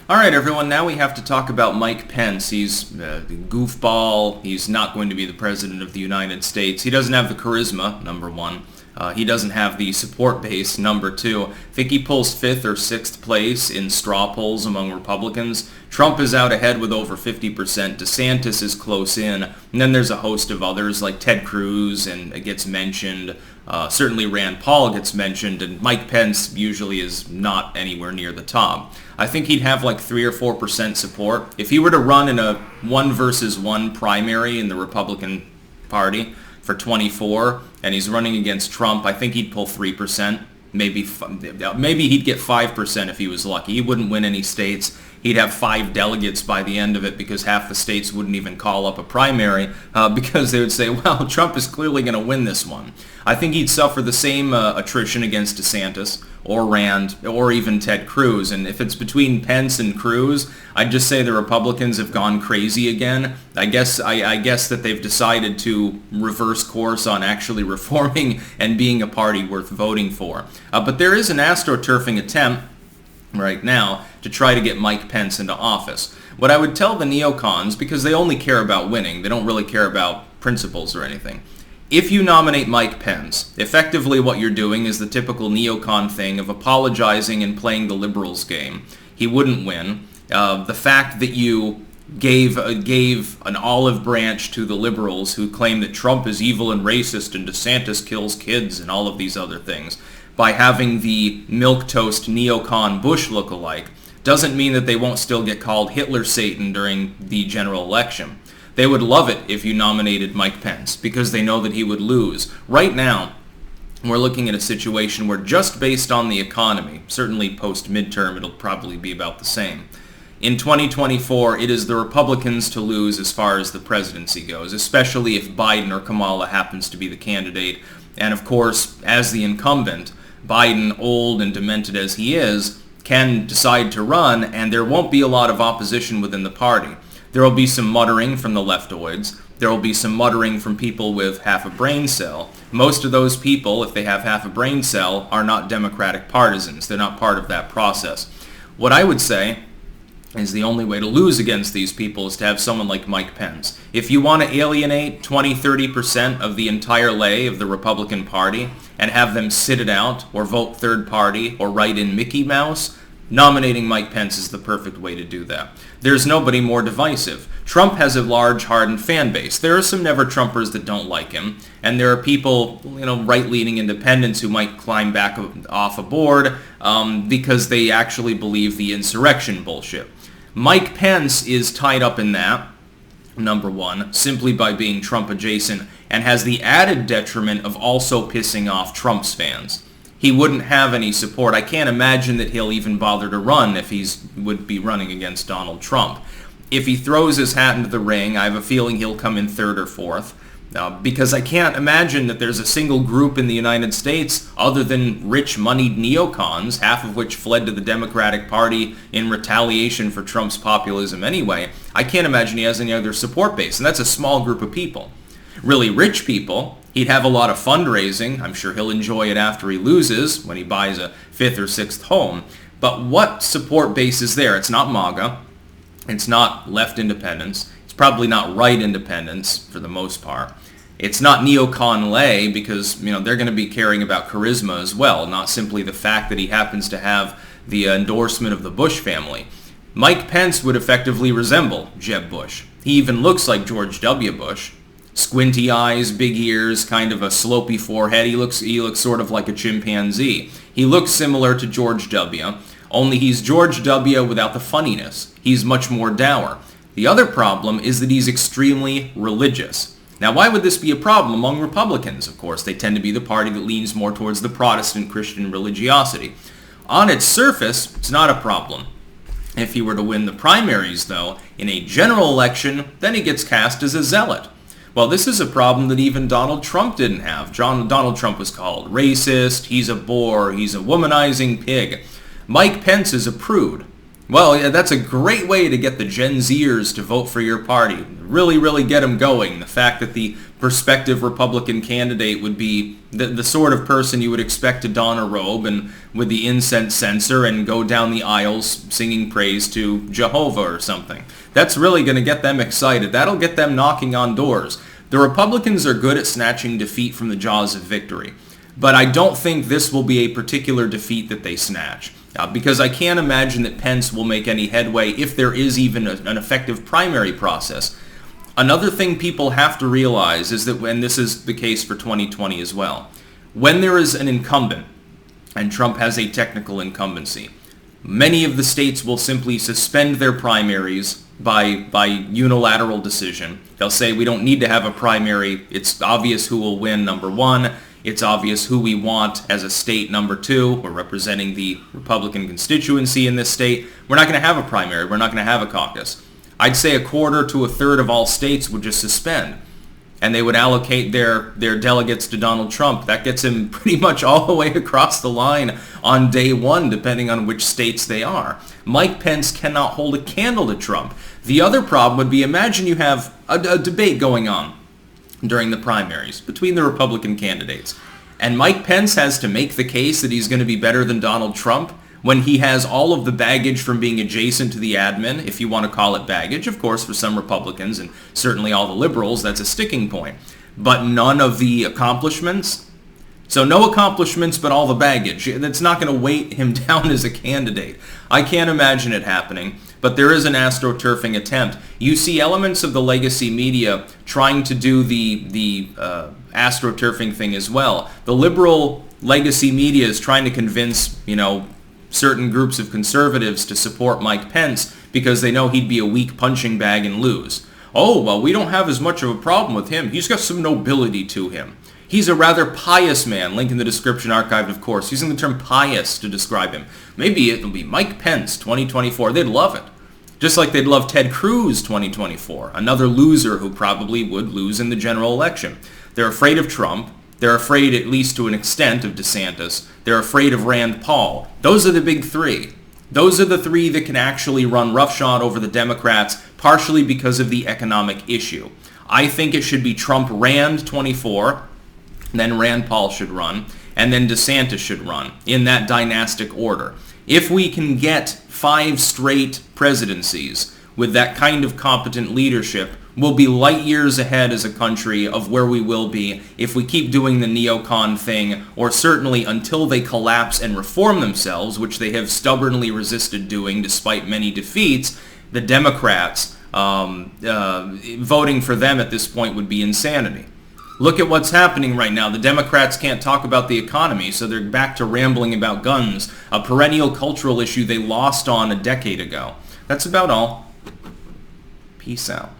All right, everyone, now we have to talk about Mike Pence. He's the goofball. He's not going to be the president of the United States. He doesn't have the charisma, number one. He doesn't have the support base, number two. I think he pulls 5th or 6th place in straw polls among Republicans. Trump is out ahead with over 50%. DeSantis is close in. And then there's a host of others like Ted Cruz, and it gets mentioned. Certainly Rand Paul gets mentioned, and Mike Pence usually is not anywhere near the top. I think he'd have like 3 or 4% support. If he were to run in a 1 versus 1 primary in the Republican Party for 24, and he's running against Trump, I think he'd pull 3%. Maybe he'd get 5% if he was lucky. He wouldn't win any states. He'd have 5 delegates by the end of it because half the states wouldn't even call up a primary because they would say, well, Trump is clearly going to win this one. I think he'd suffer the same attrition against DeSantis or Rand or even Ted Cruz. And if it's between Pence and Cruz, I'd just say the Republicans have gone crazy again. I guess that they've decided to reverse course on actually reforming and being a party worth voting for. But there is an astroturfing attempt right now to try to get Mike Pence into office. What I would tell the neocons, because they only care about winning, they don't really care about principles or anything. If you nominate Mike Pence, effectively what you're doing is the typical neocon thing of apologizing and playing the liberals game. He wouldn't win. The fact that you gave an olive branch to the liberals who claim that Trump is evil and racist and DeSantis kills kids and all of these other things, by having the milquetoast neocon Bush look-alike, doesn't mean that they won't still get called Hitler Satan during the general election. They would love it if you nominated Mike Pence because they know that he would lose. Right now, we're looking at a situation where just based on the economy, certainly post-midterm it'll probably be about the same. In 2024, it is the Republicans to lose as far as the presidency goes, especially if Biden or Kamala happens to be the candidate. And of course, as the incumbent, Biden, old and demented as he is, can decide to run, and there won't be a lot of opposition within the party. There will be some muttering from the leftoids. There will be some muttering from people with half a brain cell. Most of those people, if they have half a brain cell, are not Democratic partisans. They're not part of that process. What I would say is the only way to lose against these people is to have someone like Mike Pence. If you want to alienate 20-30% of the entire lay of the Republican Party and have them sit it out or vote third party or write in Mickey Mouse, nominating Mike Pence is the perfect way to do that. There's nobody more divisive. Trump has a large, hardened fan base. There are some never-Trumpers that don't like him, and there are people, right-leaning independents who might climb back off a board because they actually believe the insurrection bullshit. Mike Pence is tied up in that, number one, simply by being Trump adjacent, and has the added detriment of also pissing off Trump's fans. He wouldn't have any support. I can't imagine that he'll even bother to run if he would be running against Donald Trump. If he throws his hat into the ring, I have a feeling he'll come in 3rd or 4th. Because I can't imagine that there's a single group in the United States other than rich, moneyed neocons, half of which fled to the Democratic Party in retaliation for Trump's populism anyway. I can't imagine he has any other support base, and that's a small group of people. Really rich people, he'd have a lot of fundraising. I'm sure he'll enjoy it after he loses, when he buys a 5th or 6th home. But what support base is there? It's not MAGA. It's not left independents. It's probably not right independents for the most part. It's not neocon lay because, they're going to be caring about charisma as well, not simply the fact that he happens to have the endorsement of the Bush family. Mike Pence would effectively resemble Jeb Bush. He even looks like George W. Bush. Squinty eyes, big ears, kind of a slopey forehead. He looks sort of like a chimpanzee. He looks similar to George W., only he's George W. without the funniness. He's much more dour. The other problem is that he's extremely religious. Now, why would this be a problem among Republicans? Of course, they tend to be the party that leans more towards the Protestant Christian religiosity. On its surface, it's not a problem. If he were to win the primaries, though, in a general election, then he gets cast as a zealot. Well, this is a problem that even Donald Trump didn't have. Donald Trump was called racist, he's a bore, he's a womanizing pig. Mike Pence is a prude. Well, yeah, that's a great way to get the Gen Zers to vote for your party. Really, really get them going. The fact that the prospective Republican candidate would be the sort of person you would expect to don a robe and with the incense censer and go down the aisles singing praise to Jehovah or something. That's really going to get them excited. That'll get them knocking on doors. The Republicans are good at snatching defeat from the jaws of victory, but I don't think this will be a particular defeat that they snatch. Because I can't imagine that Pence will make any headway if there is even an effective primary process. Another thing people have to realize is that, and this is the case for 2020 as well, when there is an incumbent, and Trump has a technical incumbency, many of the states will simply suspend their primaries by unilateral decision. They'll say we don't need to have a primary. It's obvious who will win, number one. It's obvious who we want as a state, number two. We're representing the Republican constituency in this state. We're not going to have a primary. We're not going to have a caucus. I'd say a quarter to a third of all states would just suspend, and they would allocate their delegates to Donald Trump. That gets him pretty much all the way across the line on day one, depending on which states they are. Mike Pence cannot hold a candle to Trump. The other problem would be, imagine you have a debate going on during the primaries between the Republican candidates, and Mike Pence has to make the case that he's going to be better than Donald Trump when he has all of the baggage from being adjacent to the admin, if you want to call it baggage. Of course, for some Republicans and certainly all the liberals, that's a sticking point. But none of the accomplishments. So no accomplishments, but all the baggage. That's not going to weight him down as a candidate. I can't imagine it happening, but there is an astroturfing attempt. You see elements of the legacy media trying to do the astroturfing thing as well. The liberal legacy media is trying to convince, certain groups of conservatives to support Mike Pence because they know he'd be a weak punching bag and lose. Oh, well, we don't have as much of a problem with him. He's got some nobility to him. He's a rather pious man. Link in the description, archived, of course. Using the term pious to describe him. Maybe it'll be Mike Pence 2024. They'd love it. Just like they'd love Ted Cruz 2024. Another loser who probably would lose in the general election. They're afraid of Trump. They're afraid, at least to an extent, of DeSantis. They're afraid of Rand Paul. Those are the big three. Those are the three that can actually run roughshod over the Democrats, partially because of the economic issue. I think it should be Trump-Rand 24, then Rand Paul should run, and then DeSantis should run, in that dynastic order. If we can get 5 straight presidencies with that kind of competent leadership, we'll be light years ahead as a country of where we will be if we keep doing the neocon thing, or certainly until they collapse and reform themselves, which they have stubbornly resisted doing despite many defeats. The Democrats, voting for them at this point would be insanity. Look at what's happening right now. The Democrats can't talk about the economy, so they're back to rambling about guns, a perennial cultural issue they lost on a decade ago. That's about all. Peace out.